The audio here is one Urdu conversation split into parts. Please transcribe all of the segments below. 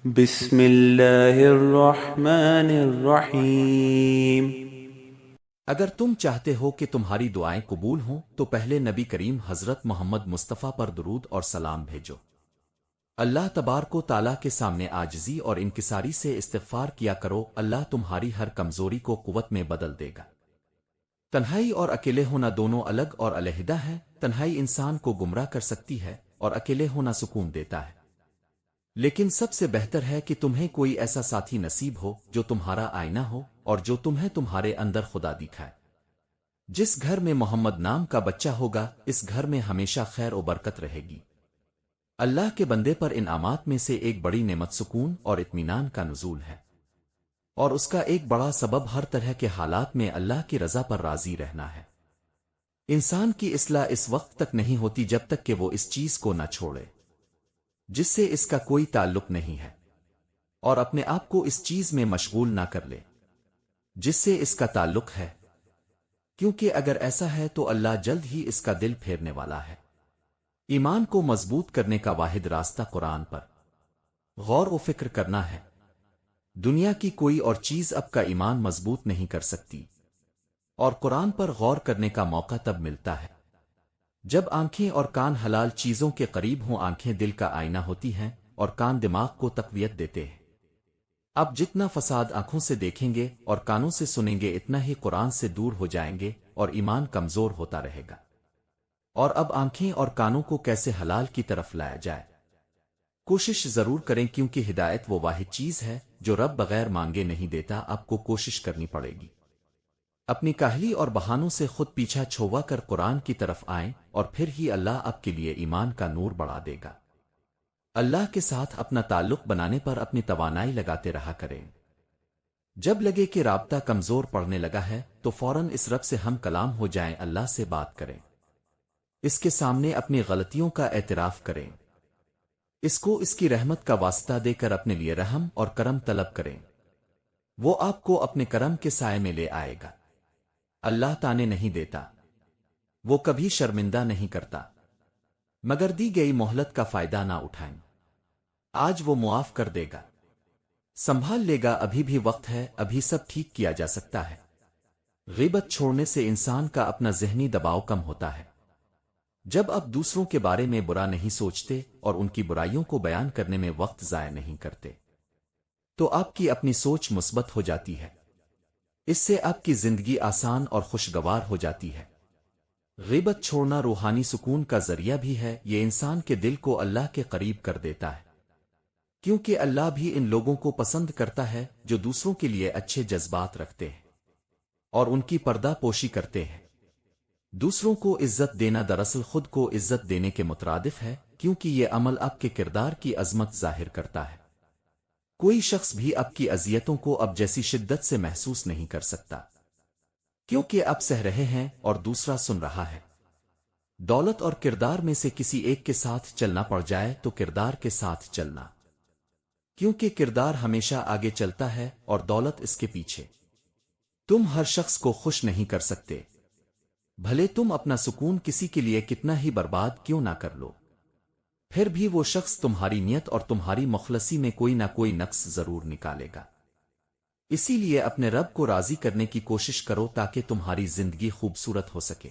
بسم اللہ الرحمن الرحیم۔ اگر تم چاہتے ہو کہ تمہاری دعائیں قبول ہوں تو پہلے نبی کریم حضرت محمد مصطفیٰ پر درود اور سلام بھیجو۔ اللہ تبارک و تعالیٰ کے سامنے عاجزی اور انکساری سے استغفار کیا کرو، اللہ تمہاری ہر کمزوری کو قوت میں بدل دے گا۔ تنہائی اور اکیلے ہونا دونوں الگ اور علیحدہ ہے۔ تنہائی انسان کو گمراہ کر سکتی ہے اور اکیلے ہونا سکون دیتا ہے، لیکن سب سے بہتر ہے کہ تمہیں کوئی ایسا ساتھی نصیب ہو جو تمہارا آئینہ ہو اور جو تمہیں تمہارے اندر خدا دکھائے۔ جس گھر میں محمد نام کا بچہ ہوگا اس گھر میں ہمیشہ خیر و برکت رہے گی۔ اللہ کے بندے پر انعامات میں سے ایک بڑی نعمت سکون اور اطمینان کا نزول ہے، اور اس کا ایک بڑا سبب ہر طرح کے حالات میں اللہ کی رضا پر راضی رہنا ہے۔ انسان کی اصلاح اس وقت تک نہیں ہوتی جب تک کہ وہ اس چیز کو نہ چھوڑے جس سے اس کا کوئی تعلق نہیں ہے، اور اپنے آپ کو اس چیز میں مشغول نہ کر لے جس سے اس کا تعلق ہے، کیونکہ اگر ایسا ہے تو اللہ جلد ہی اس کا دل پھیرنے والا ہے۔ ایمان کو مضبوط کرنے کا واحد راستہ قرآن پر غور و فکر کرنا ہے۔ دنیا کی کوئی اور چیز اب کا ایمان مضبوط نہیں کر سکتی، اور قرآن پر غور کرنے کا موقع تب ملتا ہے جب آنکھیں اور کان حلال چیزوں کے قریب ہوں۔ آنکھیں دل کا آئینہ ہوتی ہیں اور کان دماغ کو تقویت دیتے ہیں۔ اب جتنا فساد آنکھوں سے دیکھیں گے اور کانوں سے سنیں گے اتنا ہی قرآن سے دور ہو جائیں گے اور ایمان کمزور ہوتا رہے گا۔ اور اب آنکھیں اور کانوں کو کیسے حلال کی طرف لایا جائے، کوشش ضرور کریں، کیونکہ ہدایت وہ واحد چیز ہے جو رب بغیر مانگے نہیں دیتا۔ آپ کو کوشش کرنی پڑے گی۔ اپنی کاہلی اور بہانوں سے خود پیچھا چھوڑوا کر قرآن کی طرف آئیں، اور پھر ہی اللہ آپ کے لیے ایمان کا نور بڑھا دے گا۔ اللہ کے ساتھ اپنا تعلق بنانے پر اپنی توانائی لگاتے رہا کریں۔ جب لگے کہ رابطہ کمزور پڑنے لگا ہے تو فوراً اس رب سے ہم کلام ہو جائیں، اللہ سے بات کریں، اس کے سامنے اپنی غلطیوں کا اعتراف کریں، اس کو اس کی رحمت کا واسطہ دے کر اپنے لیے رحم اور کرم طلب کریں۔ وہ آپ کو اپنے کرم کے سائے میں لے آئے گا۔ اللہ تانے نہیں دیتا، وہ کبھی شرمندہ نہیں کرتا، مگر دی گئی مہلت کا فائدہ نہ اٹھائیں۔ آج وہ معاف کر دے گا، سنبھال لے گا، ابھی بھی وقت ہے، ابھی سب ٹھیک کیا جا سکتا ہے۔ غیبت چھوڑنے سے انسان کا اپنا ذہنی دباؤ کم ہوتا ہے۔ جب آپ دوسروں کے بارے میں برا نہیں سوچتے اور ان کی برائیوں کو بیان کرنے میں وقت ضائع نہیں کرتے تو آپ کی اپنی سوچ مثبت ہو جاتی ہے۔ اس سے آپ کی زندگی آسان اور خوشگوار ہو جاتی ہے۔ غیبت چھوڑنا روحانی سکون کا ذریعہ بھی ہے، یہ انسان کے دل کو اللہ کے قریب کر دیتا ہے، کیونکہ اللہ بھی ان لوگوں کو پسند کرتا ہے جو دوسروں کے لیے اچھے جذبات رکھتے ہیں اور ان کی پردہ پوشی کرتے ہیں۔ دوسروں کو عزت دینا دراصل خود کو عزت دینے کے مترادف ہے، کیونکہ یہ عمل آپ کے کردار کی عظمت ظاہر کرتا ہے۔ کوئی شخص بھی آپ کی اذیتوں کو اب جیسی شدت سے محسوس نہیں کر سکتا، کیونکہ آپ سہ رہے ہیں اور دوسرا سن رہا ہے۔ دولت اور کردار میں سے کسی ایک کے ساتھ چلنا پڑ جائے تو کردار کے ساتھ چلنا، کیونکہ کردار ہمیشہ آگے چلتا ہے اور دولت اس کے پیچھے۔ تم ہر شخص کو خوش نہیں کر سکتے، بھلے تم اپنا سکون کسی کے لیے کتنا ہی برباد کیوں نہ کر لو، پھر بھی وہ شخص تمہاری نیت اور تمہاری مخلصی میں کوئی نہ کوئی نقص ضرور نکالے گا۔ اسی لیے اپنے رب کو راضی کرنے کی کوشش کرو تاکہ تمہاری زندگی خوبصورت ہو سکے۔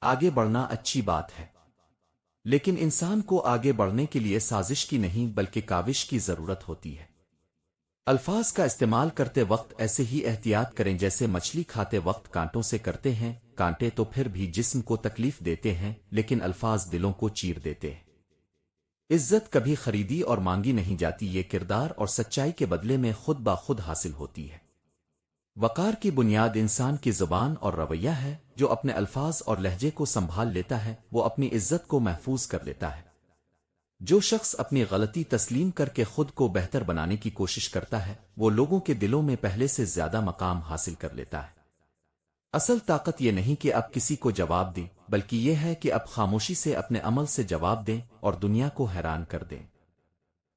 آگے بڑھنا اچھی بات ہے، لیکن انسان کو آگے بڑھنے کے لیے سازش کی نہیں بلکہ کاوش کی ضرورت ہوتی ہے۔ الفاظ کا استعمال کرتے وقت ایسے ہی احتیاط کریں جیسے مچھلی کھاتے وقت کانٹوں سے کرتے ہیں۔ کانٹے تو پھر بھی جسم کو تکلیف دیتے ہیں، لیکن الفاظ دلوں کو چیر دیتے ہیں۔ عزت کبھی خریدی اور مانگی نہیں جاتی، یہ کردار اور سچائی کے بدلے میں خود بخود حاصل ہوتی ہے۔ وقار کی بنیاد انسان کی زبان اور رویہ ہے، جو اپنے الفاظ اور لہجے کو سنبھال لیتا ہے وہ اپنی عزت کو محفوظ کر لیتا ہے۔ جو شخص اپنی غلطی تسلیم کر کے خود کو بہتر بنانے کی کوشش کرتا ہے وہ لوگوں کے دلوں میں پہلے سے زیادہ مقام حاصل کر لیتا ہے۔ اصل طاقت یہ نہیں کہ آپ کسی کو جواب دیں، بلکہ یہ ہے کہ آپ خاموشی سے اپنے عمل سے جواب دیں اور دنیا کو حیران کر دیں۔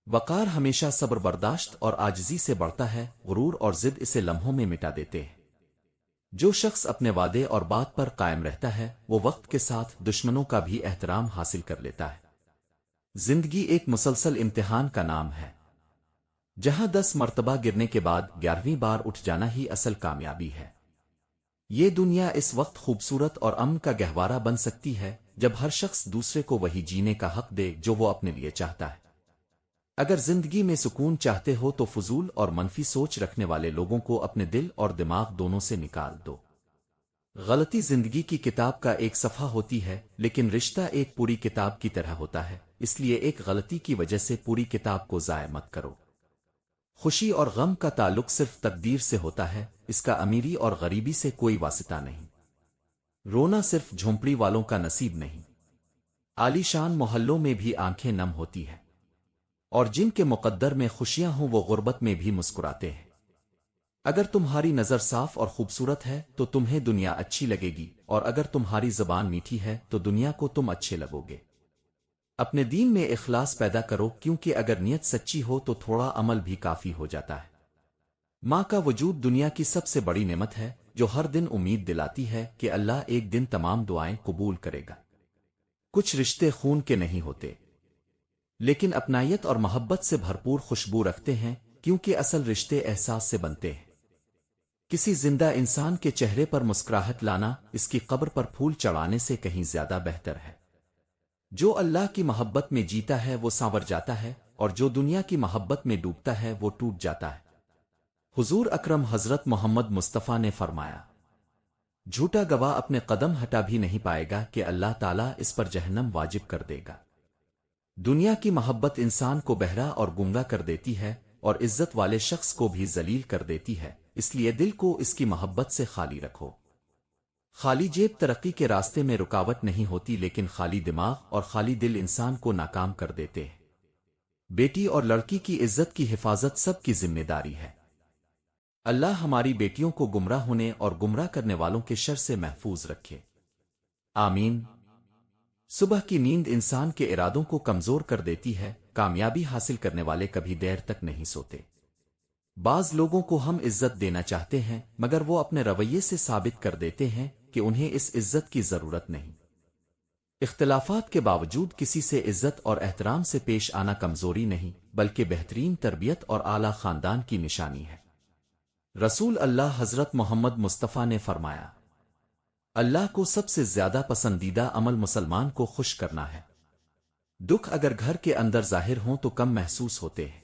وقار ہمیشہ صبر برداشت اور عاجزی سے بڑھتا ہے، غرور اور ضد اسے لمحوں میں مٹا دیتے ہیں۔ جو شخص اپنے وعدے اور بات پر قائم رہتا ہے وہ وقت کے ساتھ دشمنوں کا بھی احترام حاصل کر لیتا ہے۔ زندگی ایک مسلسل امتحان کا نام ہے۔ جہاں 10 مرتبہ گرنے کے بعد 11ویں بار اٹھ جانا ہی اصل کامیابی ہے۔ یہ دنیا اس وقت خوبصورت اور امن کا گہوارہ بن سکتی ہے جب ہر شخص دوسرے کو وہی جینے کا حق دے جو وہ اپنے لیے چاہتا ہے۔ اگر زندگی میں سکون چاہتے ہو تو فضول اور منفی سوچ رکھنے والے لوگوں کو اپنے دل اور دماغ دونوں سے نکال دو۔ غلطی زندگی کی کتاب کا ایک صفحہ ہوتی ہے، لیکن رشتہ ایک پوری کتاب کی طرح ہوتا ہے، اس لیے ایک غلطی کی وجہ سے پوری کتاب کو ضائع مت کرو۔ خوشی اور غم کا تعلق صرف تقدیر سے ہوتا ہے، اس کا امیری اور غریبی سے کوئی واسطہ نہیں۔ رونا صرف جھونپڑی والوں کا نصیب نہیں، عالی شان محلوں میں بھی آنکھیں نم ہوتی ہے، اور جن کے مقدر میں خوشیاں ہوں وہ غربت میں بھی مسکراتے ہیں۔ اگر تمہاری نظر صاف اور خوبصورت ہے تو تمہیں دنیا اچھی لگے گی، اور اگر تمہاری زبان میٹھی ہے تو دنیا کو تم اچھے لگو گے۔ اپنے دین میں اخلاص پیدا کرو، کیونکہ اگر نیت سچی ہو تو تھوڑا عمل بھی کافی ہو جاتا ہے۔ ماں کا وجود دنیا کی سب سے بڑی نعمت ہے، جو ہر دن امید دلاتی ہے کہ اللہ ایک دن تمام دعائیں قبول کرے گا۔ کچھ رشتے خون کے نہیں ہوتے، لیکن اپنائیت اور محبت سے بھرپور خوشبو رکھتے ہیں، کیونکہ اصل رشتے احساس سے بنتے ہیں۔ کسی زندہ انسان کے چہرے پر مسکراہٹ لانا اس کی قبر پر پھول چڑھانے سے کہیں زیادہ بہتر ہے۔ جو اللہ کی محبت میں جیتا ہے وہ سانور جاتا ہے، اور جو دنیا کی محبت میں ڈوبتا ہے وہ ٹوٹ جاتا ہے۔ حضور اکرم حضرت محمد مصطفیٰ نے فرمایا، جھوٹا گواہ اپنے قدم ہٹا بھی نہیں پائے گا کہ اللہ تعالیٰ اس پر جہنم واجب کر دے گا۔ دنیا کی محبت انسان کو بہرا اور گمراہ کر دیتی ہے، اور عزت والے شخص کو بھی ذلیل کر دیتی ہے، اس لیے دل کو اس کی محبت سے خالی رکھو۔ خالی جیب ترقی کے راستے میں رکاوٹ نہیں ہوتی، لیکن خالی دماغ اور خالی دل انسان کو ناکام کر دیتے ہیں۔ بیٹی اور لڑکی کی عزت کی حفاظت سب کی ذمہ داری ہے۔ اللہ ہماری بیٹیوں کو گمراہ ہونے اور گمراہ کرنے والوں کے شر سے محفوظ رکھے، آمین۔ صبح کی نیند انسان کے ارادوں کو کمزور کر دیتی ہے، کامیابی حاصل کرنے والے کبھی دیر تک نہیں سوتے۔ بعض لوگوں کو ہم عزت دینا چاہتے ہیں، مگر وہ اپنے رویے سے ثابت کر دیتے ہیں کہ انہیں اس عزت کی ضرورت نہیں۔ اختلافات کے باوجود کسی سے عزت اور احترام سے پیش آنا کمزوری نہیں، بلکہ بہترین تربیت اور اعلیٰ خاندان کی نشانی ہے۔ رسول اللہ حضرت محمد مصطفیٰ نے فرمایا، اللہ کو سب سے زیادہ پسندیدہ عمل مسلمان کو خوش کرنا ہے۔ دکھ اگر گھر کے اندر ظاہر ہوں تو کم محسوس ہوتے ہیں،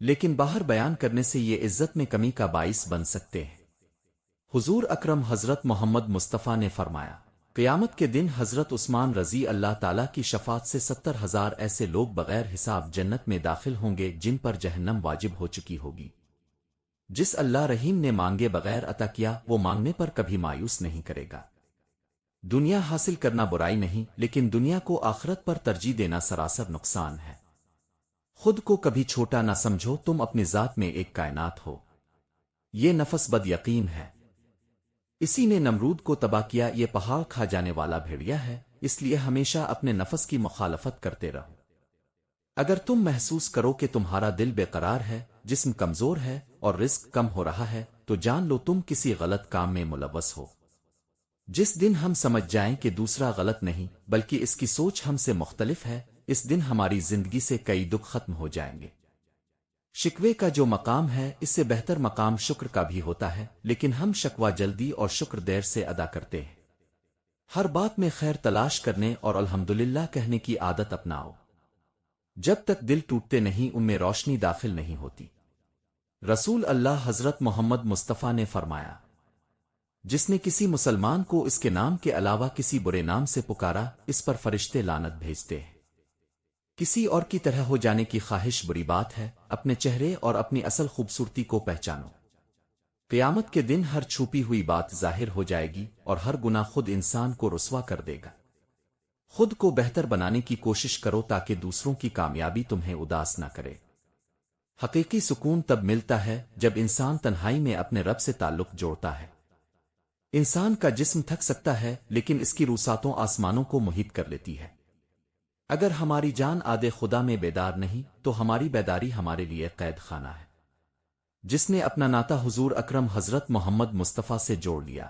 لیکن باہر بیان کرنے سے یہ عزت میں کمی کا باعث بن سکتے ہیں۔ حضور اکرم حضرت محمد مصطفیٰ نے فرمایا، قیامت کے دن حضرت عثمان رضی اللہ تعالیٰ کی شفاعت سے 70,000 ایسے لوگ بغیر حساب جنت میں داخل ہوں گے جن پر جہنم واجب ہو چکی ہوگی۔ جس اللہ رحیم نے مانگے بغیر عطا کیا، وہ مانگنے پر کبھی مایوس نہیں کرے گا۔ دنیا حاصل کرنا برائی نہیں، لیکن دنیا کو آخرت پر ترجیح دینا سراسر نقصان ہے۔ خود کو کبھی چھوٹا نہ سمجھو، تم اپنی ذات میں ایک کائنات ہو۔ یہ نفس بد یقین ہے، اسی نے نمرود کو تباہ کیا۔ یہ پہاڑ کھا جانے والا بھیڑیا ہے، اس لیے ہمیشہ اپنے نفس کی مخالفت کرتے رہو۔ اگر تم محسوس کرو کہ تمہارا دل بے قرار ہے، جسم کمزور ہے اور رزق کم ہو رہا ہے، تو جان لو تم کسی غلط کام میں ملوث ہو۔ جس دن ہم سمجھ جائیں کہ دوسرا غلط نہیں بلکہ اس کی سوچ ہم سے مختلف ہے، اس دن ہماری زندگی سے کئی دکھ ختم ہو جائیں گے۔ شکوے کا جو مقام ہے، اس سے بہتر مقام شکر کا بھی ہوتا ہے، لیکن ہم شکوہ جلدی اور شکر دیر سے ادا کرتے ہیں۔ ہر بات میں خیر تلاش کرنے اور الحمدللہ کہنے کی عادت اپناؤ۔ جب تک دل ٹوٹتے نہیں ان میں روشنی داخل نہیں ہوتی۔ رسول اللہ حضرت محمد مصطفیٰ نے فرمایا، جس نے کسی مسلمان کو اس کے نام کے علاوہ کسی برے نام سے پکارا، اس پر فرشتے لعنت بھیجتے ہیں۔ کسی اور کی طرح ہو جانے کی خواہش بری بات ہے، اپنے چہرے اور اپنی اصل خوبصورتی کو پہچانو۔ قیامت کے دن ہر چھپی ہوئی بات ظاہر ہو جائے گی، اور ہر گناہ خود انسان کو رسوا کر دے گا۔ خود کو بہتر بنانے کی کوشش کرو تاکہ دوسروں کی کامیابی تمہیں اداس نہ کرے۔ حقیقی سکون تب ملتا ہے جب انسان تنہائی میں اپنے رب سے تعلق جوڑتا ہے۔ انسان کا جسم تھک سکتا ہے، لیکن اس کی روساتوں آسمانوں کو محیط کر لیتی ہے۔ اگر ہماری جان آدھے خدا میں بیدار نہیں تو ہماری بیداری ہمارے لیے قید خانہ ہے۔ جس نے اپنا ناطہ حضور اکرم حضرت محمد مصطفیٰ سے جوڑ لیا،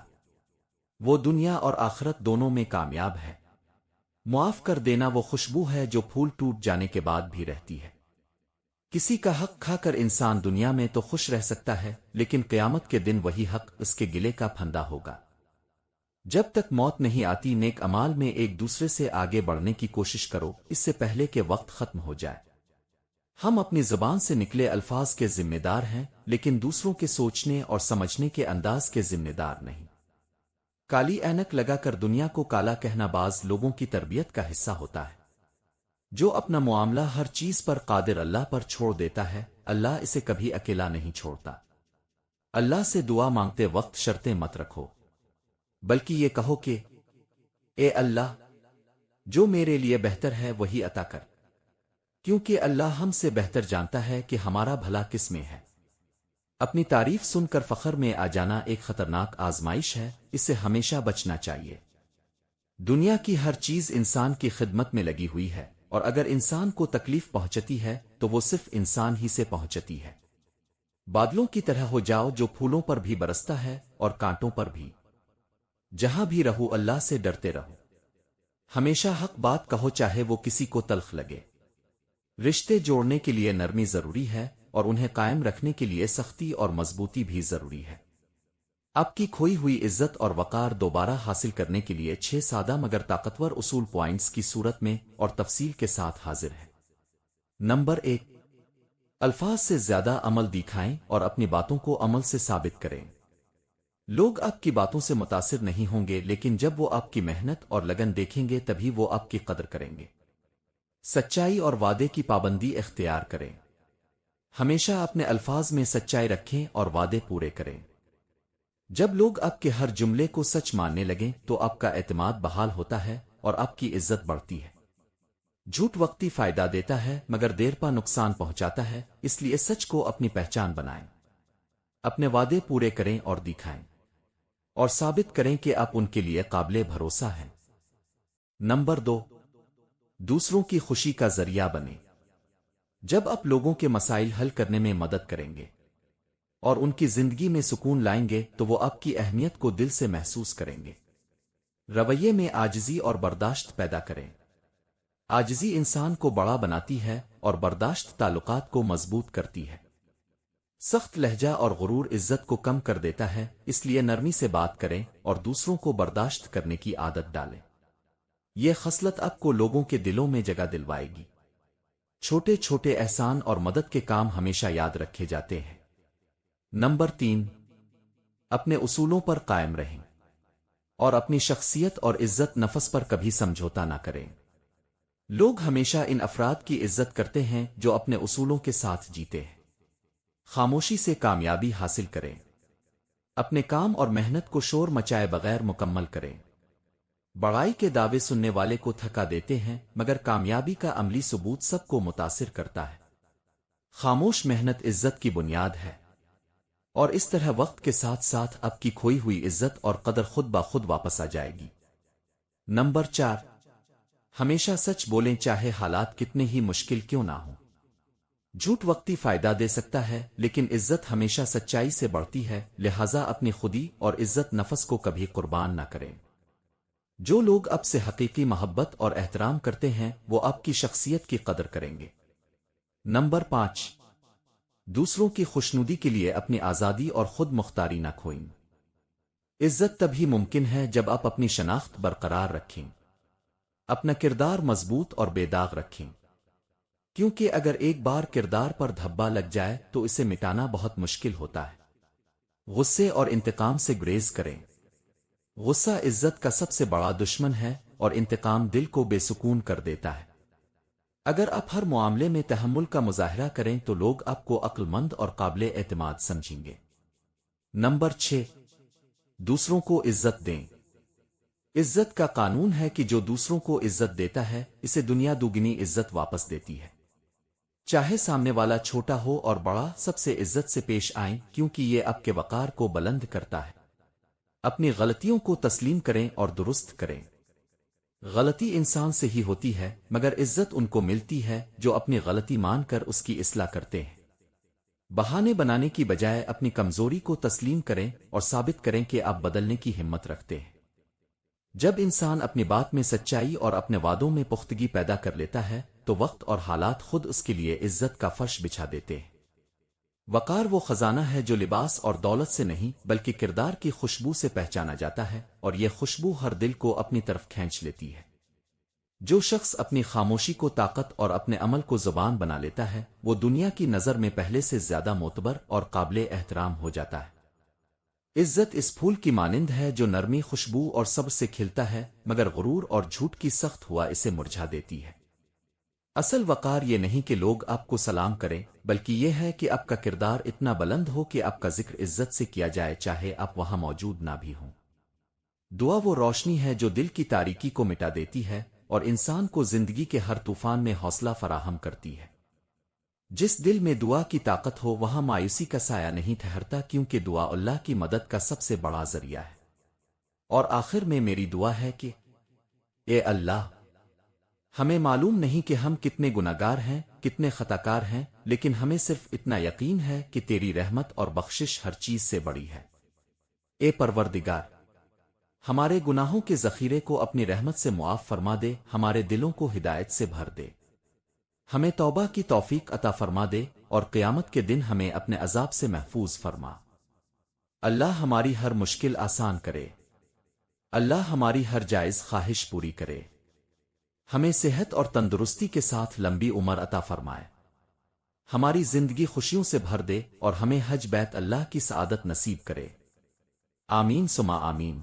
وہ دنیا اور آخرت دونوں میں کامیاب ہے۔ معاف کر دینا وہ خوشبو ہے جو پھول ٹوٹ جانے کے بعد بھی رہتی ہے۔ کسی کا حق کھا کر انسان دنیا میں تو خوش رہ سکتا ہے، لیکن قیامت کے دن وہی حق اس کے گلے کا پھندا ہوگا۔ جب تک موت نہیں آتی نیک اعمال میں ایک دوسرے سے آگے بڑھنے کی کوشش کرو، اس سے پہلے کہ وقت ختم ہو جائے۔ ہم اپنی زبان سے نکلے الفاظ کے ذمہ دار ہیں، لیکن دوسروں کے سوچنے اور سمجھنے کے انداز کے ذمہ دار نہیں۔ کالی اینک لگا کر دنیا کو کالا کہنا بعض لوگوں کی تربیت کا حصہ ہوتا ہے۔ جو اپنا معاملہ ہر چیز پر قادر اللہ پر چھوڑ دیتا ہے، اللہ اسے کبھی اکیلا نہیں چھوڑتا۔ اللہ سے دعا مانگتے وقت شرطیں مت رکھو، بلکہ یہ کہو کہ اے اللہ، جو میرے لیے بہتر ہے وہی عطا کر، کیونکہ اللہ ہم سے بہتر جانتا ہے کہ ہمارا بھلا کس میں ہے۔ اپنی تعریف سن کر فخر میں آ جانا ایک خطرناک آزمائش ہے، اس سے ہمیشہ بچنا چاہیے۔ دنیا کی ہر چیز انسان کی خدمت میں لگی ہوئی ہے، اور اگر انسان کو تکلیف پہنچتی ہے تو وہ صرف انسان ہی سے پہنچتی ہے۔ بادلوں کی طرح ہو جاؤ جو پھولوں پر بھی برستا ہے اور کانٹوں پر بھی۔ جہاں بھی رہو اللہ سے ڈرتے رہو۔ ہمیشہ حق بات کہو چاہے وہ کسی کو تلخ لگے۔ رشتے جوڑنے کے لیے نرمی ضروری ہے، اور انہیں قائم رکھنے کے لیے سختی اور مضبوطی بھی ضروری ہے۔ آپ کی کھوئی ہوئی عزت اور وقار دوبارہ حاصل کرنے کے لیے 6 سادہ مگر طاقتور اصول پوائنٹس کی صورت میں اور تفصیل کے ساتھ حاضر ہے۔ نمبر 1، الفاظ سے زیادہ عمل دکھائیں اور اپنی باتوں کو عمل سے ثابت کریں۔ لوگ آپ کی باتوں سے متاثر نہیں ہوں گے، لیکن جب وہ آپ کی محنت اور لگن دیکھیں گے تبھی وہ آپ کی قدر کریں گے۔ سچائی اور وعدے کی پابندی اختیار کریں۔ ہمیشہ اپنے الفاظ میں سچائی رکھیں اور وعدے پورے کریں۔ جب لوگ آپ کے ہر جملے کو سچ ماننے لگیں تو آپ کا اعتماد بحال ہوتا ہے اور آپ کی عزت بڑھتی ہے۔ جھوٹ وقتی فائدہ دیتا ہے مگر دیر پا نقصان پہنچاتا ہے، اس لیے سچ کو اپنی پہچان بنائیں۔ اپنے وعدے پورے کریں اور دکھائیں، اور ثابت کریں کہ آپ ان کے لیے قابل بھروسہ ہیں۔ نمبر 2، دوسروں کی خوشی کا ذریعہ بنیں۔ جب آپ لوگوں کے مسائل حل کرنے میں مدد کریں گے اور ان کی زندگی میں سکون لائیں گے تو وہ آپ کی اہمیت کو دل سے محسوس کریں گے۔ رویے میں عاجزی اور برداشت پیدا کریں۔ عاجزی انسان کو بڑا بناتی ہے اور برداشت تعلقات کو مضبوط کرتی ہے۔ سخت لہجہ اور غرور عزت کو کم کر دیتا ہے، اس لیے نرمی سے بات کریں اور دوسروں کو برداشت کرنے کی عادت ڈالیں۔ یہ خصلت آپ کو لوگوں کے دلوں میں جگہ دلوائے گی۔ چھوٹے چھوٹے احسان اور مدد کے کام ہمیشہ یاد رکھے جاتے ہیں۔ نمبر 3، اپنے اصولوں پر قائم رہیں اور اپنی شخصیت اور عزت نفس پر کبھی سمجھوتا نہ کریں۔ لوگ ہمیشہ ان افراد کی عزت کرتے ہیں جو اپنے اصولوں کے ساتھ جیتے ہیں۔ خاموشی سے کامیابی حاصل کریں۔ اپنے کام اور محنت کو شور مچائے بغیر مکمل کریں۔ بڑائی کے دعوے سننے والے کو تھکا دیتے ہیں، مگر کامیابی کا عملی ثبوت سب کو متاثر کرتا ہے۔ خاموش محنت عزت کی بنیاد ہے، اور اس طرح وقت کے ساتھ ساتھ آپ کی کھوئی ہوئی عزت اور قدر خود بخود واپس آ جائے گی۔ نمبر 4، ہمیشہ سچ بولیں چاہے حالات کتنے ہی مشکل کیوں نہ ہوں۔ جھوٹ وقتی فائدہ دے سکتا ہے، لیکن عزت ہمیشہ سچائی سے بڑھتی ہے، لہذا اپنی خودی اور عزت نفس کو کبھی قربان نہ کریں۔ جو لوگ آپ سے حقیقی محبت اور احترام کرتے ہیں وہ آپ کی شخصیت کی قدر کریں گے۔ نمبر 5، دوسروں کی خوشنودی کے لیے اپنی آزادی اور خود مختاری نہ کھوئیں۔ عزت تبھی ممکن ہے جب آپ اپنی شناخت برقرار رکھیں، اپنا کردار مضبوط اور بے داغ رکھیں، کیونکہ اگر ایک بار کردار پر دھبا لگ جائے تو اسے مٹانا بہت مشکل ہوتا ہے۔ غصے اور انتقام سے گریز کریں۔ غصہ عزت کا سب سے بڑا دشمن ہے اور انتقام دل کو بے سکون کر دیتا ہے۔ اگر آپ ہر معاملے میں تحمل کا مظاہرہ کریں تو لوگ آپ کو عقل مند اور قابل اعتماد سمجھیں گے۔ نمبر 6، دوسروں کو عزت دیں۔ عزت کا قانون ہے کہ جو دوسروں کو عزت دیتا ہے اسے دنیا دوگنی عزت واپس دیتی ہے۔ چاہے سامنے والا چھوٹا ہو اور بڑا، سب سے عزت سے پیش آئیں، کیونکہ یہ آپ کے وقار کو بلند کرتا ہے۔ اپنی غلطیوں کو تسلیم کریں اور درست کریں۔ غلطی انسان سے ہی ہوتی ہے، مگر عزت ان کو ملتی ہے جو اپنی غلطی مان کر اس کی اصلاح کرتے ہیں۔ بہانے بنانے کی بجائے اپنی کمزوری کو تسلیم کریں اور ثابت کریں کہ آپ بدلنے کی ہمت رکھتے ہیں۔ جب انسان اپنی بات میں سچائی اور اپنے وعدوں میں پختگی پیدا کر لیتا ہے تو وقت اور حالات خود اس کے لیے عزت کا فرش بچھا دیتے ہیں۔ وقار وہ خزانہ ہے جو لباس اور دولت سے نہیں بلکہ کردار کی خوشبو سے پہچانا جاتا ہے، اور یہ خوشبو ہر دل کو اپنی طرف کھینچ لیتی ہے۔ جو شخص اپنی خاموشی کو طاقت اور اپنے عمل کو زبان بنا لیتا ہے، وہ دنیا کی نظر میں پہلے سے زیادہ معتبر اور قابل احترام ہو جاتا ہے۔ عزت اس پھول کی مانند ہے جو نرمی، خوشبو اور صبر سے کھلتا ہے، مگر غرور اور جھوٹ کی سخت ہوا اسے مرجھا دیتی ہے۔ اصل وقار یہ نہیں کہ لوگ آپ کو سلام کریں، بلکہ یہ ہے کہ آپ کا کردار اتنا بلند ہو کہ آپ کا ذکر عزت سے کیا جائے، چاہے آپ وہاں موجود نہ بھی ہوں۔ دعا وہ روشنی ہے جو دل کی تاریکی کو مٹا دیتی ہے اور انسان کو زندگی کے ہر طوفان میں حوصلہ فراہم کرتی ہے۔ جس دل میں دعا کی طاقت ہو وہاں مایوسی کا سایہ نہیں ٹھہرتا، کیونکہ دعا اللہ کی مدد کا سب سے بڑا ذریعہ ہے۔ اور آخر میں میری دعا ہے کہ اے اللہ، ہمیں معلوم نہیں کہ ہم کتنے گناہگار ہیں، کتنے خطاکار ہیں، لیکن ہمیں صرف اتنا یقین ہے کہ تیری رحمت اور بخشش ہر چیز سے بڑی ہے۔ اے پروردگار، ہمارے گناہوں کے ذخیرے کو اپنی رحمت سے معاف فرما دے، ہمارے دلوں کو ہدایت سے بھر دے، ہمیں توبہ کی توفیق عطا فرما دے، اور قیامت کے دن ہمیں اپنے عذاب سے محفوظ فرما۔ اللہ ہماری ہر مشکل آسان کرے، اللہ ہماری ہر جائز خواہش پوری کرے، ہمیں صحت اور تندرستی کے ساتھ لمبی عمر عطا فرمائے، ہماری زندگی خوشیوں سے بھر دے، اور ہمیں حج بیت اللہ کی سعادت نصیب کرے۔ آمین ثم آمین۔